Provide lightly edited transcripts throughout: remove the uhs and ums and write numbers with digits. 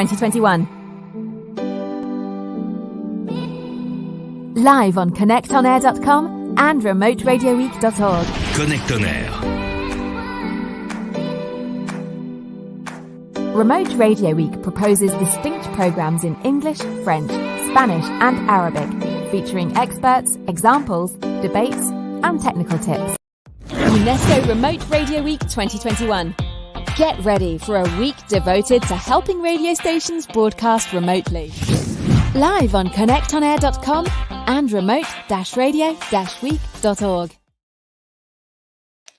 2021. Live on connectonair.com and remoteradioweek.org. Connect on Air. Remote Radio Week proposes distinct programs in English, French, Spanish and Arabic, featuring experts, examples, debates and technical tips. UNESCO Remote Radio Week 2021. Get ready for a week devoted to helping radio stations broadcast remotely. Live on connectonair.com and remote-radio-week.org.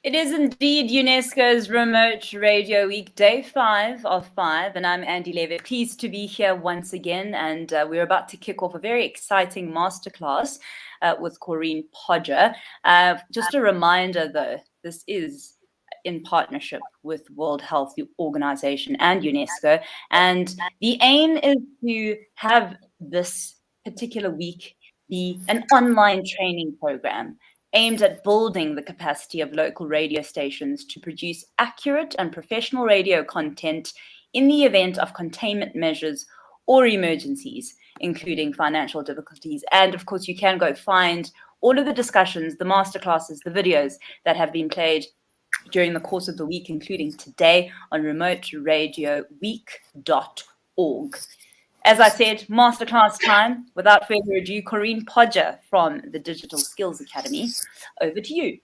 It is indeed UNESCO's Remote Radio Week, day 5 of 5, and I'm Andy Levitt. Pleased to be here once again, and we're about to kick off a very exciting masterclass with Corinne Podger. Just a reminder, though, this is in partnership with World Health Organization and UNESCO, and the aim is to have this particular week be an online training program aimed at building the capacity of local radio stations to produce accurate and professional radio content in the event of containment measures or emergencies, including financial difficulties. And of course, you can go find all of the discussions, the masterclasses, the videos that have been played during the course of the week, including today, on remoteradioweek.org. As I said, masterclass time. Without further ado, Corinne Podger from the Digital Skills Academy. Over to you.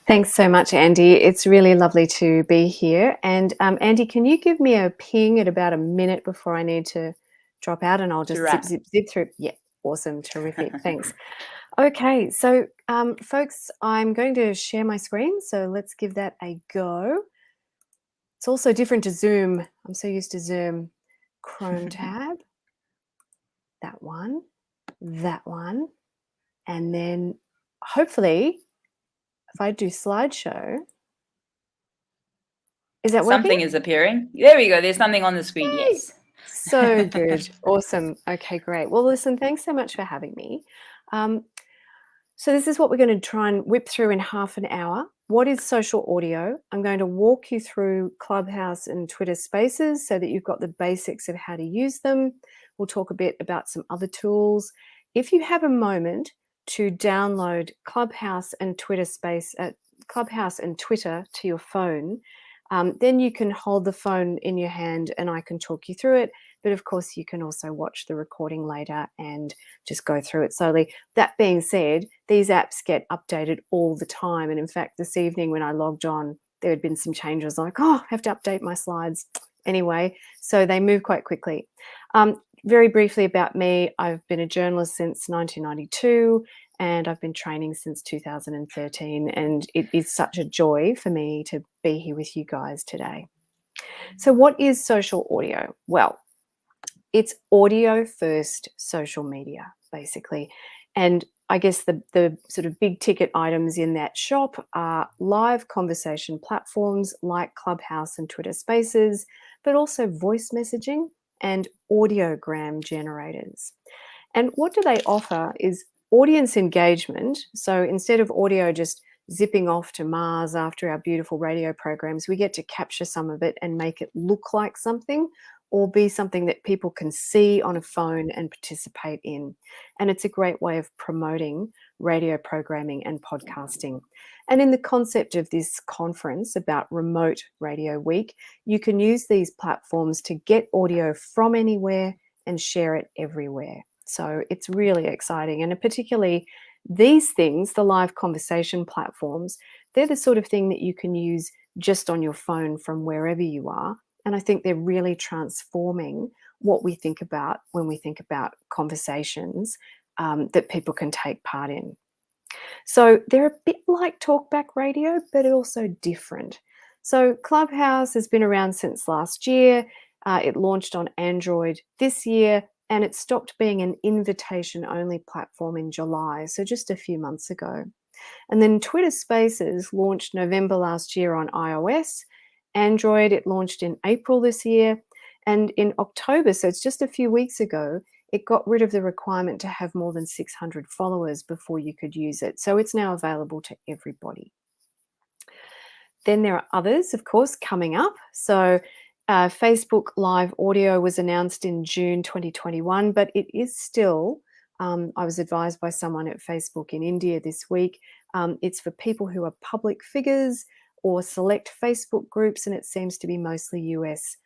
Thanks so much, Andy. It's really lovely to be here. And Andy, can you give me a ping at about a minute before I need to drop out, and I'll just zip through? Yeah, awesome, terrific. Thanks. Okay, so folks, I'm going to share my screen. So let's give that a go. It's also different to Zoom. I'm so used to Zoom. Chrome tab, that one, and then hopefully if I do slideshow, is that working? Something is appearing. There we go. There's something on the screen. Yay. Yes. So good. Awesome. Okay, great. Well, listen, thanks so much for having me. So this is what we're going to try and whip through in half an hour. What is social audio? I'm going to walk you through Clubhouse and Twitter Spaces so that you've got the basics of how to use them. We'll talk a bit about some other tools. If you have a moment to download Clubhouse and Twitter Clubhouse and Twitter to your phone, then you can hold the phone in your hand and I can talk you through it. But of course, you can also watch the recording later and just go through it slowly. That being said, these apps get updated all the time. And in fact, this evening when I logged on, there had been some changes like, I have to update my slides. Anyway, so they move quite quickly. Very briefly about me, I've been a journalist since 1992 and I've been training since 2013. And it is such a joy for me to be here with you guys today. So what is social audio? Well, it's audio first social media, basically. And I guess the sort of big ticket items in that shop are live conversation platforms like Clubhouse and Twitter Spaces, but also voice messaging and audiogram generators. And what do they offer is audience engagement. So instead of audio just zipping off to Mars after our beautiful radio programs, we get to capture some of it and make it look like something or be something that people can see on a phone and participate in. And it's a great way of promoting radio programming and podcasting. And in the concept of this conference about Remote Radio Week, you can use these platforms to get audio from anywhere and share it everywhere. So it's really exciting. And particularly these things, the live conversation platforms, they're the sort of thing that you can use just on your phone from wherever you are. And I think they're really transforming what we think about when we think about conversations that people can take part in. So they're a bit like talkback radio, but also different. So Clubhouse has been around since last year. It launched on Android this year, and it stopped being an invitation-only platform in July, so just a few months ago. And then Twitter Spaces launched November last year on iOS. Android, it launched in April this year. And in October, so it's just a few weeks ago, it got rid of the requirement to have more than 600 followers before you could use it. So it's now available to everybody. Then there are others, of course, coming up. So Facebook Live Audio was announced in June 2021, but it is still, I was advised by someone at Facebook in India this week, it's for people who are public figures or select Facebook groups, and it seems to be mostly US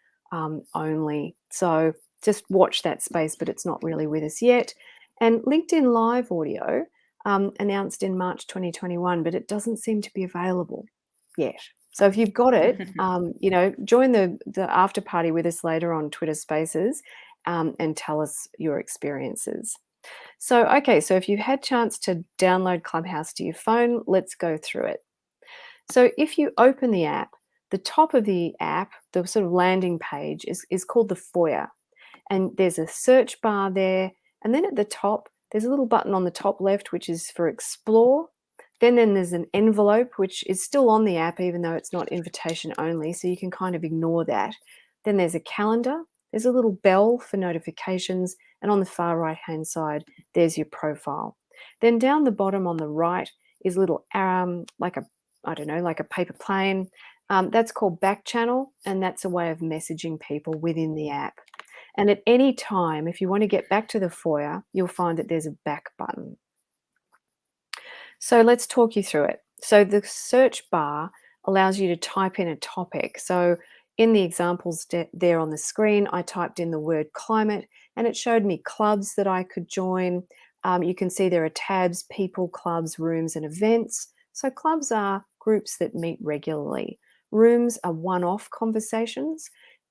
only. So just watch that space, but it's not really with us yet. And LinkedIn Live Audio announced in March 2021, but it doesn't seem to be available yet. So if you've got it, you know, join the after party with us later on Twitter Spaces and tell us your experiences. So, okay, so if you've had chance to download Clubhouse to your phone, let's go through it. So if you open the app, the top of the app, the sort of landing page is called the foyer. And there's a search bar there. And then at the top, there's a little button on the top left, which is for explore. Then there's an envelope, which is still on the app, even though it's not invitation only. So you can kind of ignore that. Then there's a calendar. There's a little bell for notifications. And on the far right-hand side, there's your profile. Then down the bottom on the right is a little, like a paper plane. That's called back channel. And that's a way of messaging people within the app. And at any time, if you want to get back to the foyer, you'll find that there's a back button. So let's talk you through it. So the search bar allows you to type in a topic. So in the examples there on the screen, I typed in the word climate and it showed me clubs that I could join. You can see there are tabs, people, clubs, rooms, and events. So clubs are groups that meet regularly. Rooms are one-off conversations,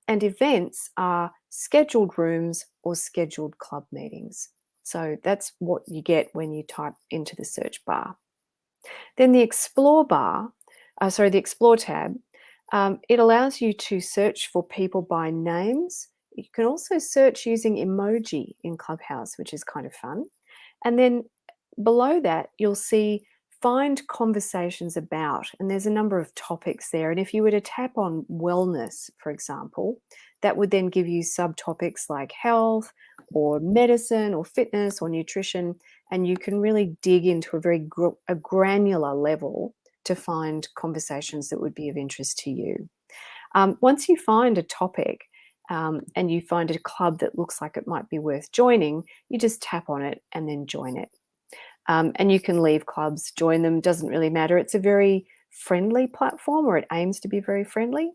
and events are scheduled rooms or scheduled club meetings. So that's what you get when you type into the search bar. Then the Explore bar, the Explore tab, it allows you to search for people by names. You can also search using emoji in Clubhouse, which is kind of fun. And then below that, you'll see find conversations about, and there's a number of topics there. And if you were to tap on wellness, for example, that would then give you subtopics like health or medicine or fitness or nutrition. And you can really dig into a very granular level to find conversations that would be of interest to you. Once you find a topic and you find a club that looks like it might be worth joining, you just tap on it and then join it. And you can leave clubs, join them, doesn't really matter. It's a very friendly platform, or it aims to be very friendly.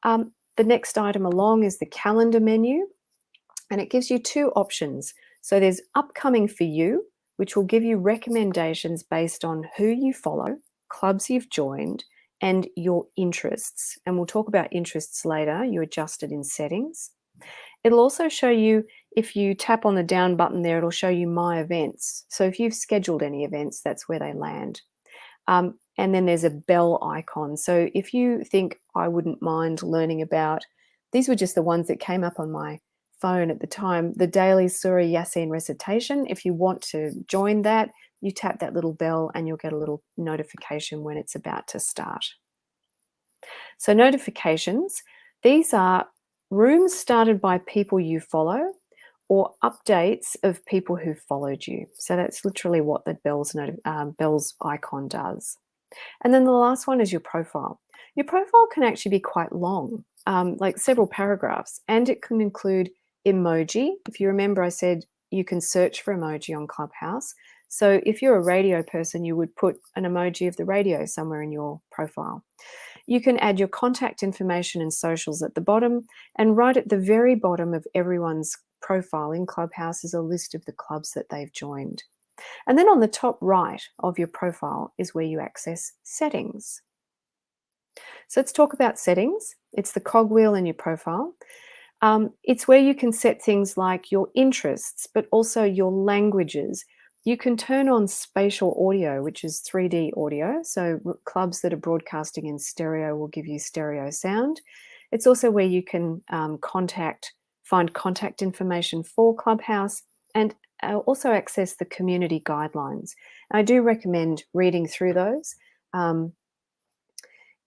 The next item along is the calendar menu, and it gives you two options. So there's upcoming for you, which will give you recommendations based on who you follow, clubs you've joined, and your interests. And we'll talk about interests later. You adjust it in settings. It'll also show you, if you tap on the down button there, it'll show you my events. So if you've scheduled any events, that's where they land. And then there's a bell icon. So if you think I wouldn't mind learning about, these were just the ones that came up on my phone at the time, the daily Surah Yasin recitation. If you want to join that, you tap that little bell and you'll get a little notification when it's about to start. So notifications, these are rooms started by people you follow or updates of people who followed you. So that's literally what the bell's icon does. And then the last one is your profile. Your profile can actually be quite long, like several paragraphs, and it can include emoji. If you remember, I said you can search for emoji on Clubhouse. So if you're a radio person, you would put an emoji of the radio somewhere in your profile. You can add your contact information and socials at the bottom, and right at the very bottom of everyone's profile in Clubhouse is a list of the clubs that they've joined. And then on the top right of your profile is where you access settings. So let's talk about settings. It's the cogwheel in your profile. It's where you can set things like your interests, but also your languages. You can turn on spatial audio, which is 3D audio. So clubs that are broadcasting in stereo will give you stereo sound. It's also where you can find contact information for Clubhouse, and also access the community guidelines. I do recommend reading through those.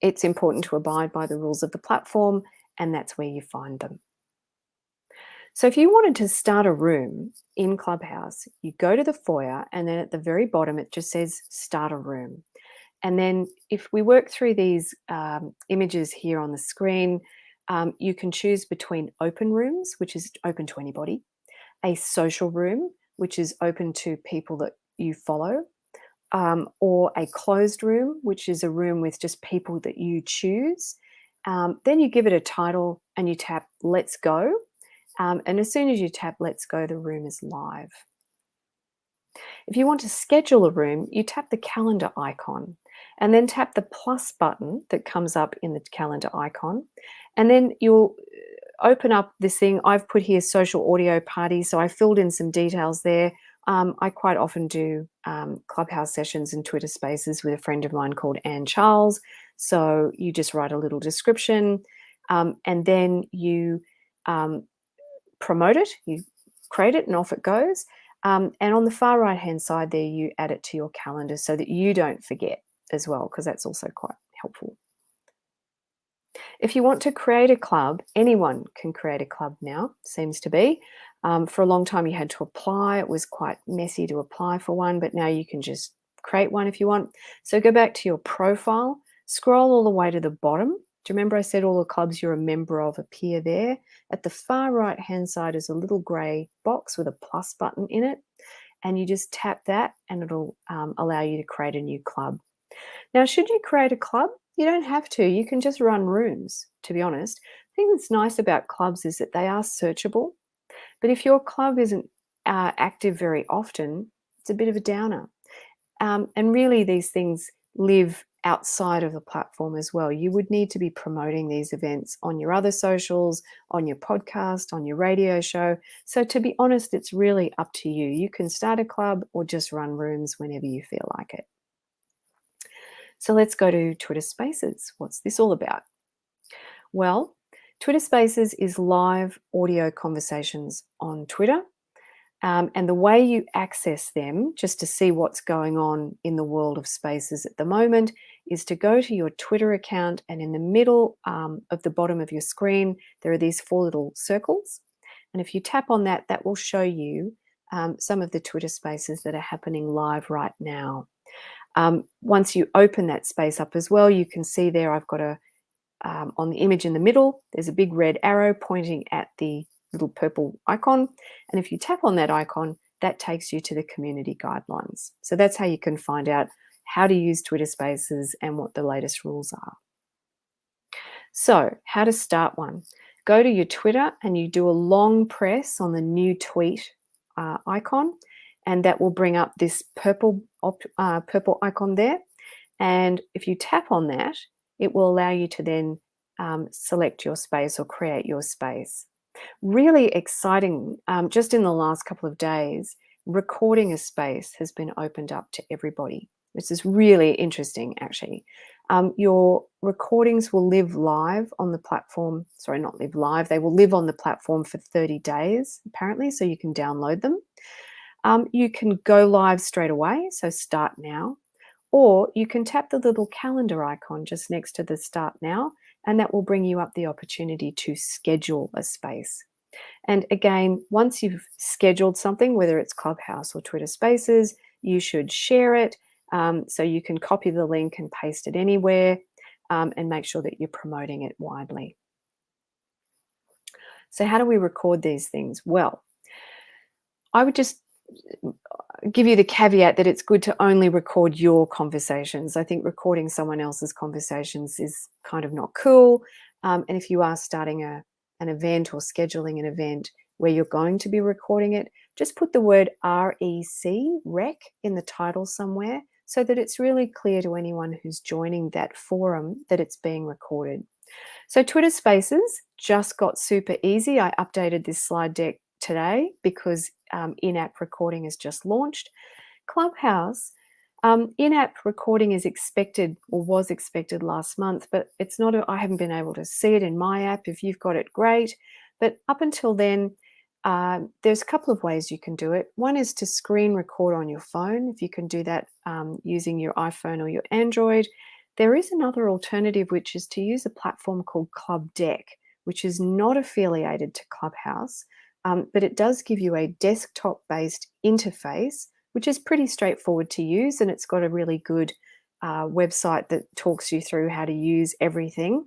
It's important to abide by the rules of the platform, and that's where you find them. So if you wanted to start a room in Clubhouse, you go to the foyer, and then at the very bottom, it just says start a room. And then if we work through these images here on the screen, You can choose between open rooms, which is open to anybody, a social room, which is open to people that you follow, or a closed room, which is a room with just people that you choose. Then you give it a title and you tap Let's Go. And as soon as you tap Let's Go, the room is live. If you want to schedule a room, you tap the calendar icon and then tap the plus button that comes up in the calendar icon. And then you'll open up this thing. I've put here social audio party, so I filled in some details there. I quite often do Clubhouse sessions and Twitter Spaces with a friend of mine called Anne Charles. So you just write a little description and then you promote it, you create it, and off it goes. And on the far right-hand side there, you add it to your calendar so that you don't forget as well, because that's also quite helpful. If you want to create a club, anyone can create a club now, seems to be. For a long time, you had to apply. It was quite messy to apply for one, but now you can just create one if you want. So go back to your profile, scroll all the way to the bottom. Do you remember I said all the clubs you're a member of appear there? At the far right-hand side is a little grey box with a plus button in it, and you just tap that and it'll allow you to create a new club. Now, should you create a club? You don't have to. You can just run rooms, to be honest. The thing that's nice about clubs is that they are searchable. But if your club isn't active very often, it's a bit of a downer. And really, these things live outside of the platform as well. You would need to be promoting these events on your other socials, on your podcast, on your radio show. So to be honest, it's really up to you. You can start a club or just run rooms whenever you feel like it. So let's go to Twitter Spaces. What's this all about? Well, Twitter Spaces is live audio conversations on Twitter. And the way you access them, just to see what's going on in the world of Spaces at the moment, is to go to your Twitter account, and in the middle of the bottom of your screen, there are these 4 little circles. And if you tap on that, that will show you some of the Twitter Spaces that are happening live right now. Once you open that space up as well, you can see there I've got on the image in the middle, there's a big red arrow pointing at the little purple icon. And if you tap on that icon, that takes you to the community guidelines. So that's how you can find out how to use Twitter Spaces and what the latest rules are. So how to start one. Go to your Twitter and you do a long press on the new tweet icon, and that will bring up this purple icon there. And if you tap on that, it will allow you to then select your space or create your space. Really exciting, just in the last couple of days, recording a space has been opened up to everybody. This is really interesting, actually. Your recordings will live live on the platform. Sorry, not live live. They will live on the platform for 30 days, apparently, so you can download them. You can go live straight away, so start now. Or you can tap the little calendar icon just next to the start now, and that will bring you up the opportunity to schedule a space. And again, once you've scheduled something, whether it's Clubhouse or Twitter Spaces, you should share it. So you can copy the link and paste it anywhere and make sure that you're promoting it widely. So how do we record these things? Well, I would just give you the caveat that it's good to only record your conversations. I think recording someone else's conversations is kind of not cool. And if you are starting an event or scheduling an event where you're going to be recording it, just put the word rec in the title somewhere so that it's really clear to anyone who's joining that forum that it's being recorded. So Twitter Spaces just got super easy. I updated this slide deck today because in-app recording has just launched. Clubhouse, in-app recording is expected or was expected last month, but it's not. I haven't been able to see it in my app. If you've got it, great. But up until then, there's a couple of ways you can do it. One is to screen record on your phone. If you can do that using your iPhone or your Android. There is another alternative, which is to use a platform called Club Deck, which is not affiliated to Clubhouse. But it does give you a desktop-based interface, which is pretty straightforward to use, and it's got a really good website that talks you through how to use everything.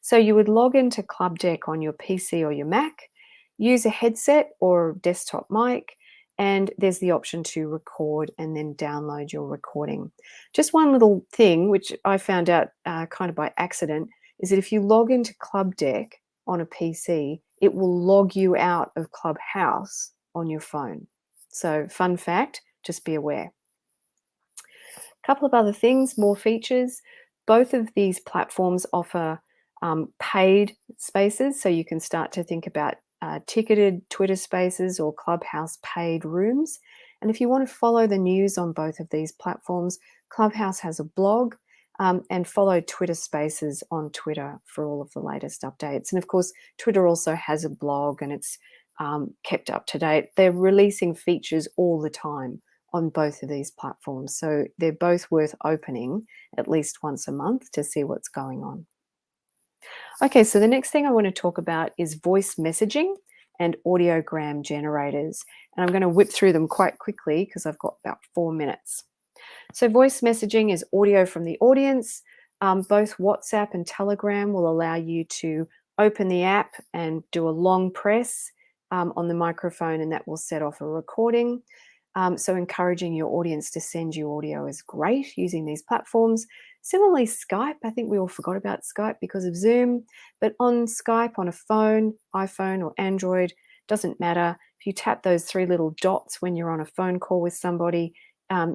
So you would log into Club Deck on your PC or your Mac, use a headset or desktop mic, and there's the option to record and then download your recording. Just one little thing, which I found out kind of by accident, is that if you log into Club Deck on a PC, it will log you out of Clubhouse on your phone. So fun fact, just be aware. A couple of other things, more features. Both of these platforms offer paid spaces, so you can start to think about ticketed Twitter spaces or Clubhouse paid rooms. And if you want to follow the news on both of these platforms, Clubhouse has a blog, and follow Twitter spaces on Twitter for all of the latest updates. And of course, Twitter also has a blog, and it's kept up to date. They're releasing features all the time on both of these platforms. So they're both worth opening at least once a month to see what's going on. Okay, so the next thing I want to talk about is voice messaging and audiogram generators. And I'm going to whip through them quite quickly because I've got about 4 minutes. So voice messaging is audio from the audience. Both WhatsApp and Telegram will allow you to open the app and do a long press on the microphone, and that will set off a recording. So encouraging your audience to send you audio is great using these platforms. Similarly, Skype, I think we all forgot about Skype because of Zoom, but on Skype, on a phone, iPhone or Android, doesn't matter. If you tap those 3 little dots when you're on a phone call with somebody,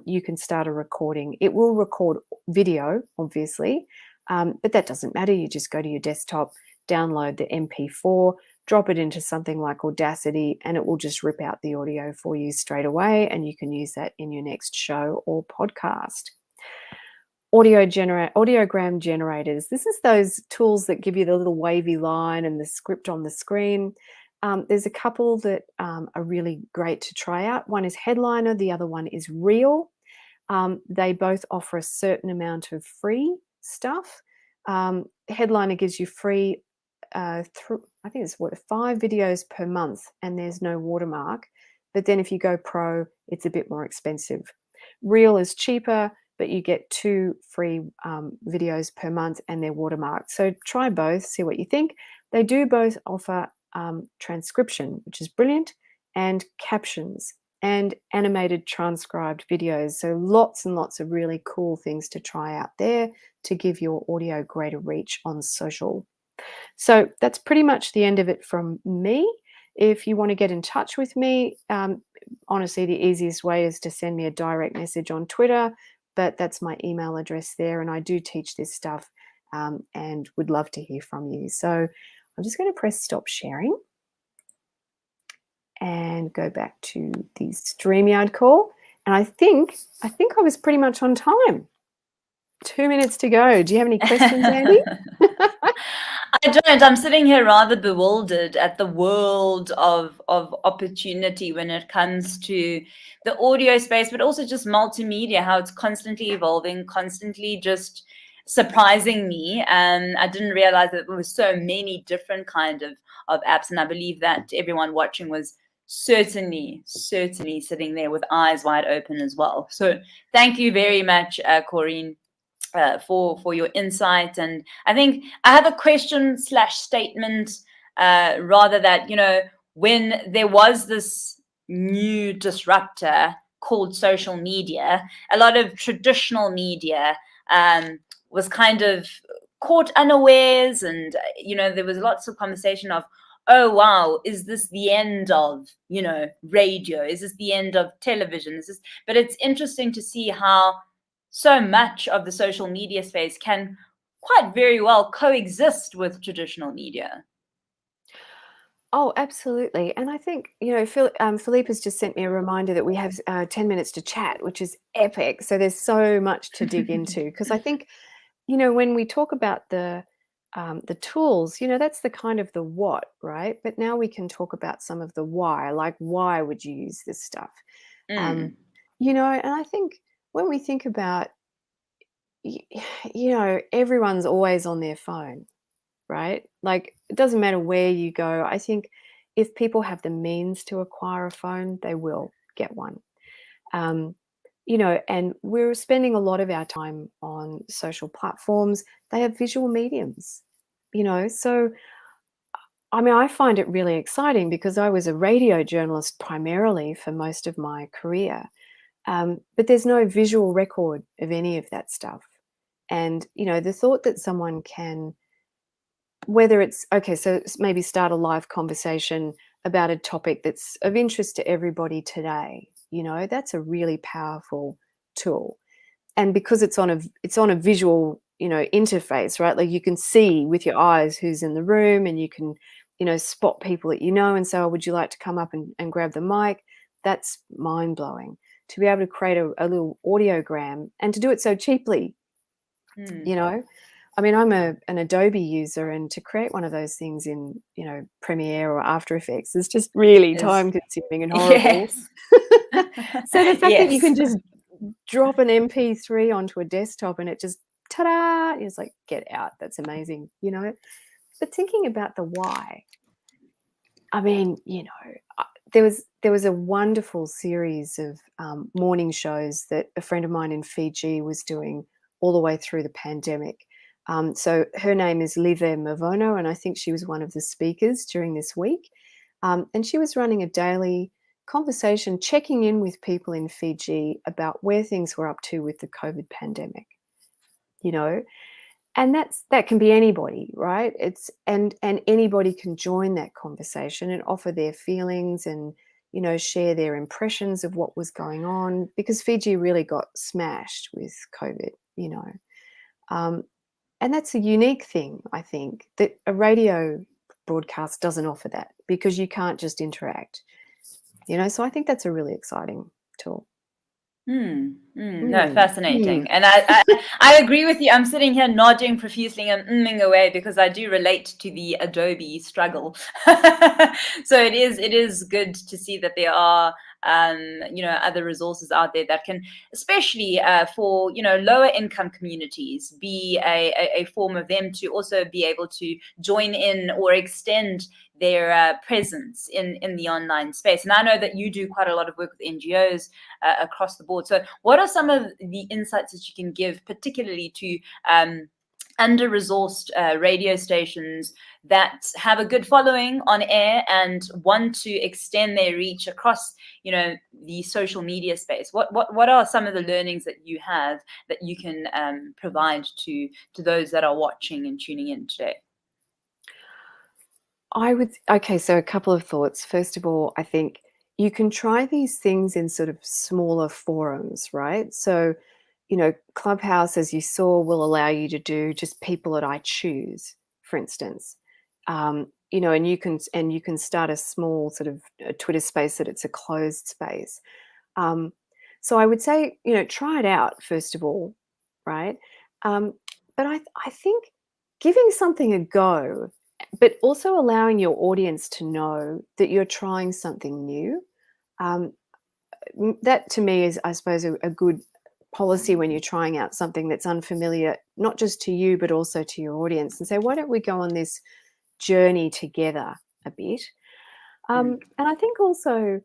you can start a recording. It will record video, obviously, but that doesn't matter. You just go to your desktop, download the MP4, drop it into something like Audacity, and it will just rip out the audio for you straight away, and you can use that in your next show or podcast. Audiogram generators. This is those tools that give you the little wavy line and the script on the screen. There's a couple that are really great to try out. One is Headliner, the other one is Reel. They both offer a certain amount of free stuff. Headliner gives you free, I think it's 5 videos per month, and there's no watermark. But then if you go pro, it's a bit more expensive. Reel is cheaper, but you get 2 free videos per month, and they're watermarked. So try both, see what you think. They do both offer transcription, which is brilliant, and captions and animated transcribed videos. So lots and lots of really cool things to try out there to give your audio greater reach on social. So that's pretty much the end of it from me. If you want to get in touch with me, honestly, the easiest way is to send me a direct message on Twitter, but that's my email address there, and I do teach this stuff and would love to hear from you. So I'm just going to press stop sharing and go back to the StreamYard call. And I think I was pretty much on time. 2 minutes to go. Do you have any questions, Andy? I don't. I'm sitting here rather bewildered at the world of opportunity when it comes to the audio space, but also just multimedia, how it's constantly evolving, constantly just surprising me. And I didn't realize that there were so many different kind of apps. And I believe that everyone watching was certainly sitting there with eyes wide open as well. So thank you very much, Corinne. For your insight. And I think I have a question / statement, rather that, when there was this new disruptor called social media, a lot of traditional media was kind of caught unawares, and there was lots of conversation of, oh wow, is this the end of radio? Is this the end of television? But it's interesting to see how so much of the social media space can quite very well coexist with traditional media. Oh, absolutely. And I think, Philippe has just sent me a reminder that we have 10 minutes to chat, which is epic. So there's so much to dig into, because I think, when we talk about the tools, that's the kind of the what, right? But now we can talk about some of the why, like why would you use this stuff? And I think when we think about, everyone's always on their phone, right? Like, it doesn't matter where you go. I think if people have the means to acquire a phone, they will get one. And we're spending a lot of our time on social platforms. They have visual mediums. So I mean, I find it really exciting because I was a radio journalist primarily for most of my career. But there's no visual record of any of that stuff. And, the thought that someone can, whether it's, okay, so maybe start a live conversation about a topic that's of interest to everybody today, that's a really powerful tool. And because it's on a visual, interface, right? Like you can see with your eyes who's in the room, and you can, spot people that and say, oh, would you like to come up and grab the mic? That's mind blowing to be able to create a little audiogram and to do it so cheaply. I mean, I'm an Adobe user, and to create one of those things in, Premiere or After Effects is just really time consuming and horrible. Yes. So the fact that you can Yes. just drop an MP3 onto a desktop and it just, ta-da, is like, get out. That's amazing, But thinking about the why, I mean, there was a wonderful series of morning shows that a friend of mine in Fiji was doing all the way through the pandemic. So her name is Live Mavono, and I think she was one of the speakers during this week. And she was running a daily conversation, checking in with people in Fiji about where things were up to with the COVID pandemic, and that can be anybody, right? And anybody can join that conversation and offer their feelings and, share their impressions of what was going on, because Fiji really got smashed with COVID, and that's a unique thing, I think, that a radio broadcast doesn't offer that, because you can't just interact, so I think that's a really exciting tool. No, fascinating. And I agree with you. I'm sitting here nodding profusely and away because I do relate to the Adobe struggle. So it is good to see that there are other resources out there that can, especially for lower income communities, be a form of them to also be able to join in or extend their presence in the online space. And I know that you do quite a lot of work with NGOs across the board. So what are some of the insights that you can give, particularly to under-resourced radio stations that have a good following on air and want to extend their reach across, the social media space? What are some of the learnings that you have that you can provide to those that are watching and tuning in today? So a couple of thoughts. First of all, I think you can try these things in sort of smaller forums, right? So, Clubhouse, as you saw, will allow you to do just people that I choose, for instance. And you can start a small sort of a Twitter space that it's a closed space. So I would say, try it out first of all, right? But I think giving something a go, but also allowing your audience to know that you're trying something new, that to me is, I suppose, a good policy when you're trying out something that's unfamiliar, not just to you, but also to your audience, and say, why don't we go on this journey together a bit? And I think also,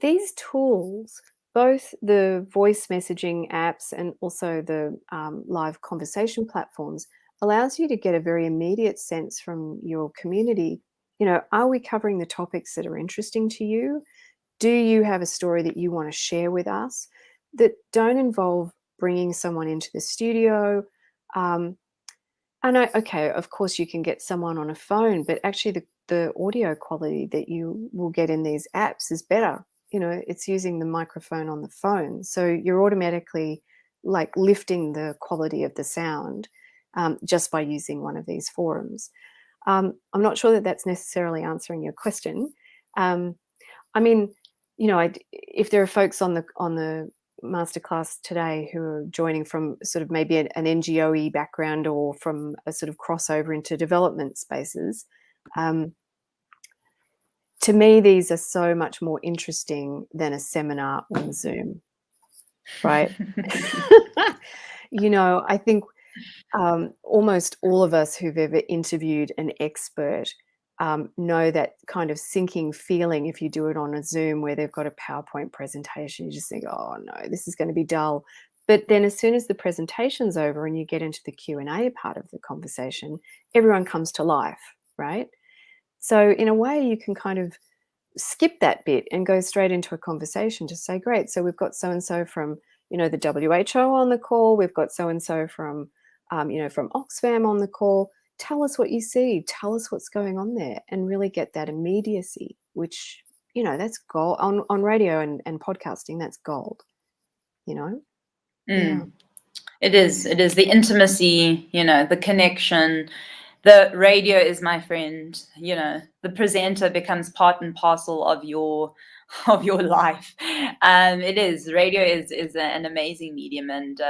these tools, both the voice messaging apps and also the live conversation platforms, allows you to get a very immediate sense from your community. Are we covering the topics that are interesting to you? Do you have a story that you want to share with us that don't involve bringing someone into the studio? Okay, of course you can get someone on a phone, but actually the audio quality that you will get in these apps is better. It's using the microphone on the phone. So you're automatically like lifting the quality of the sound just by using one of these forums. I'm not sure that that's necessarily answering your question. I mean, if there are folks on the masterclass today who are joining from sort of maybe an NGO-y background or from a sort of crossover into development spaces, to me, these are so much more interesting than a seminar on Zoom, right? I think almost all of us who've ever interviewed an expert know that kind of sinking feeling if you do it on a Zoom where they've got a PowerPoint presentation. You just think, oh no, this is going to be dull. But then as soon as the presentation's over and you get into the Q&A part of the conversation, everyone comes to life, right? So in a way, you can kind of skip that bit and go straight into a conversation to say, great, so we've got so-and-so from, the WHO on the call. We've got so-and-so from, from Oxfam on the call. Tell us what you see. Tell us what's going on there, and really get that immediacy, which, that's gold on radio and podcasting. That's gold, Yeah. It is the intimacy, the connection. The radio is my friend. The presenter becomes part and parcel of your life. It is radio is an amazing medium, and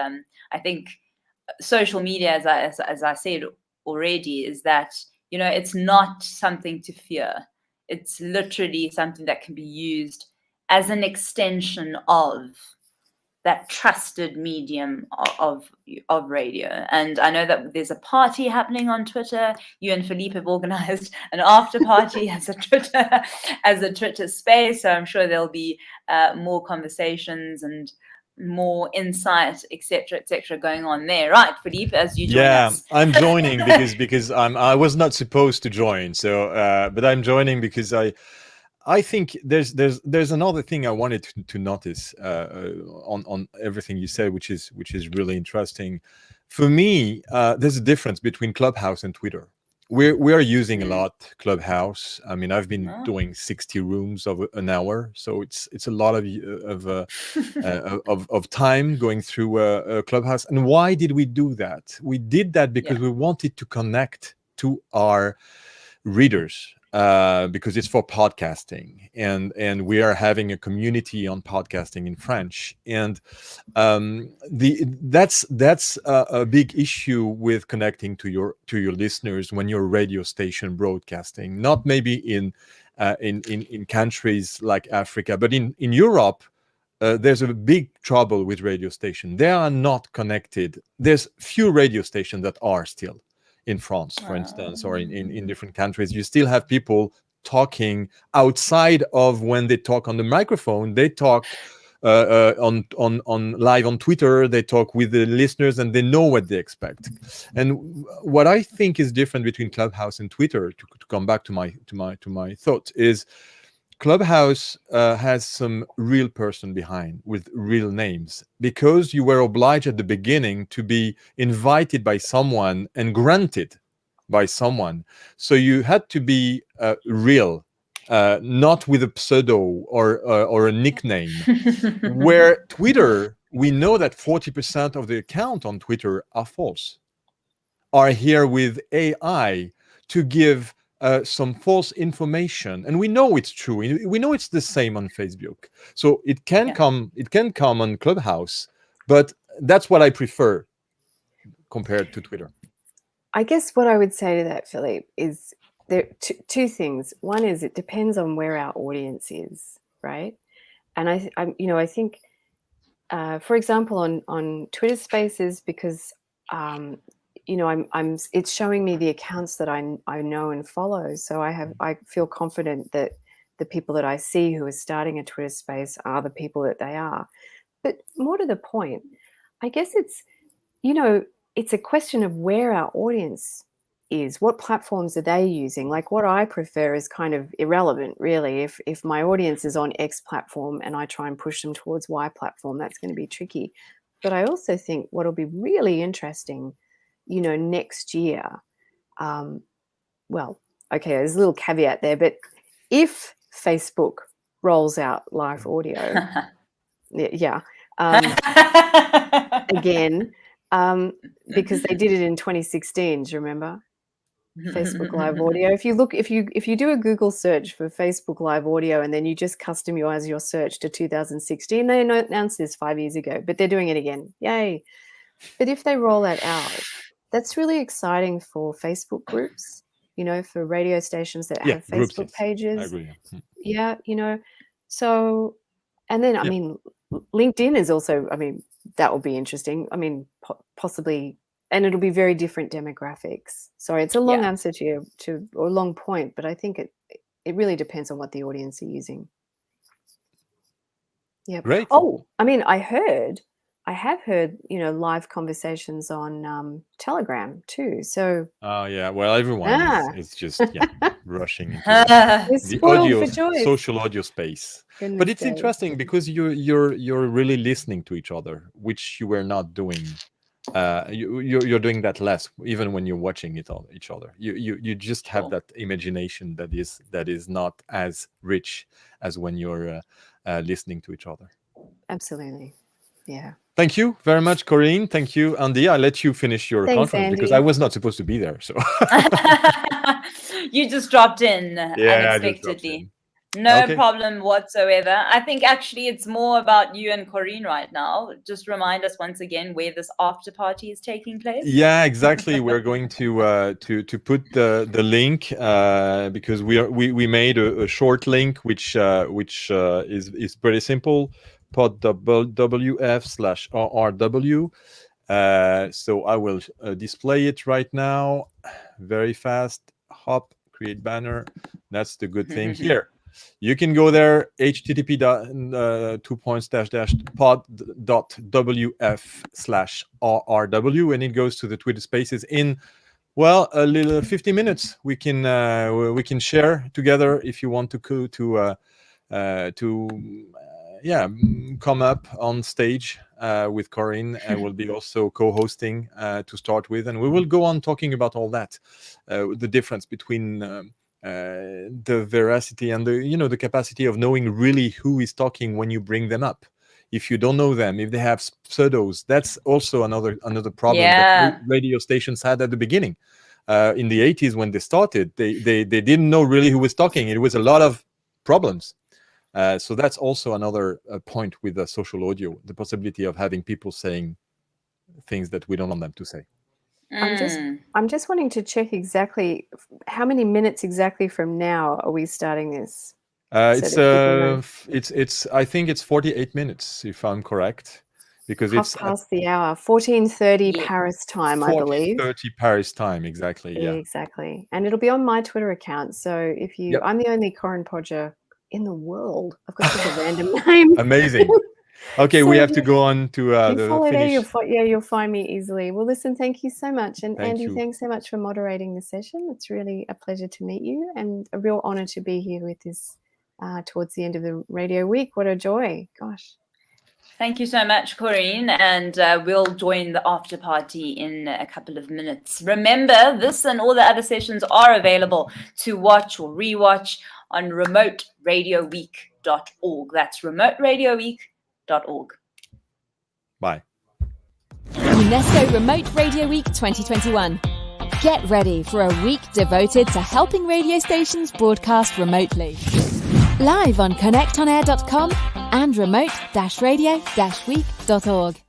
I think social media, as I said already, is that it's not something to fear. It's literally something that can be used as an extension of that trusted medium of radio. And I know that there's a party happening on Twitter. You and Philippe have organized an after party as a Twitter space. So I'm sure there'll be more conversations and more insight, etc., going on there. Right, Philippe, as you join us. I'm joining because I was not supposed to join. So, but I'm joining because I think there's another thing I wanted to notice on everything you said, which is really interesting. For me, there's a difference between Clubhouse and Twitter. We are using a lot Clubhouse. I mean, I've been doing 60 rooms of an hour, so it's a lot of time going through Clubhouse. And why did we do that? We did that because we wanted to connect to our readers. Because it's for podcasting, and we are having a community on podcasting in French, and that's a big issue with connecting to your listeners when you're a radio station broadcasting. Not maybe in countries like Africa, but in Europe. There's a big trouble with radio stations. They are not connected. There's few radio stations that are still. In France, for instance, or in different countries, you still have people talking outside of when they talk on the microphone. They talk on live on Twitter. They talk with the listeners, and they know what they expect. And what I think is different between Clubhouse and Twitter, to come back to my thought, is Clubhouse has some real person behind with real names, because you were obliged at the beginning to be invited by someone and granted by someone. So you had to be real, not with a pseudo or a nickname. Where Twitter, we know that 40% of the account on Twitter are false, are here with AI to give some false information, and we know it's true. We know it's the same on Facebook. So it can come on Clubhouse, but that's what I prefer compared to Twitter. I guess what I would say to that, Philippe, is there two things. One is it depends on where our audience is, right? And I think, for example, on Twitter Spaces, because it's showing me the accounts that I know and follow. So I feel confident that the people that I see who are starting a Twitter space are the people that they are. But more to the point, I guess it's a question of where our audience is. What platforms are they using? Like, what I prefer is kind of irrelevant, really. If my audience is on X platform and I try and push them towards Y platform, that's going to be tricky. But I also think what'll be really interesting, next year, well, okay, there's a little caveat there, but if Facebook rolls out live audio, again, because they did it in 2016, do you remember? Facebook live audio. If you do a Google search for Facebook live audio and then you just customize your search to 2016, they announced this 5 years ago, but they're doing it again. Yay. But if they roll that out, that's really exciting for Facebook groups, for radio stations that have Facebook groups, pages. I agree. Yeah, so, and then, I mean, LinkedIn is also, that will be interesting. Possibly, and it'll be very different demographics. Sorry, it's a long answer or a long point, but I think it really depends on what the audience are using. Yeah. Great. Oh, I heard I have heard, live conversations on Telegram too. So Oh yeah, well, everyone is just rushing into we're the spoiled for choice. social audio space. Goodness But it's sakes. interesting because you're really listening to each other, which you were not doing. You're doing that less, even when you're watching each other. You just have that imagination that is not as rich as when you're listening to each other. Absolutely, yeah. Thank you very much, Corinne. Thank you, Andy. I'll let you finish your conference because I was not supposed to be there. So you just dropped in unexpectedly. No problem whatsoever. I think actually it's more about you and Corinne right now. Just remind us once again where this after party is taking place. Yeah, exactly. We're going to put the link because we made a short link which is pretty simple. podwf/rrw. So I will display it right now. Very fast. Hop, create banner. That's the good thing here. You can go there, http://pod.wf/rrw, and it goes to the Twitter Spaces in, well, a little 50 minutes. We can share together if you want to come up on stage with Corinne. I will be also co-hosting to start with, and we will go on talking about all that, the difference between the veracity and the capacity of knowing really who is talking when you bring them up. If you don't know them, if they have pseudos, that's also another problem that radio stations had at the beginning. In the 80s when they started, they didn't know really who was talking. It was a lot of problems. So that's also another point with the social audio, the possibility of having people saying things that we don't want them to say. I'm just wanting to check exactly how many minutes exactly from now are we starting this? It's I think it's 48 minutes if I'm correct, because it's past the hour, 14:30 Paris time, I believe. 14:30 Paris time, exactly. Yeah, exactly. And it'll be on my Twitter account. So if you, I'm the only Corinne Podger in the world. I've got such a random name. Amazing. Okay, so we have to go on to the finish. You'll find me easily. Well, listen, thank you so much. And Andy, thanks so much for moderating the session. It's really a pleasure to meet you and a real honor to be here with this towards the end of the radio week. What a joy. Gosh. Thank you so much, Corinne. And we'll join the after party in a couple of minutes. Remember, this and all the other sessions are available to watch or rewatch on remoteradioweek.org. That's remoteradioweek.org. Bye. UNESCO Remote Radio Week 2021. Get ready for a week devoted to helping radio stations broadcast remotely. Live on connectonair.com and remote-radio-week.org.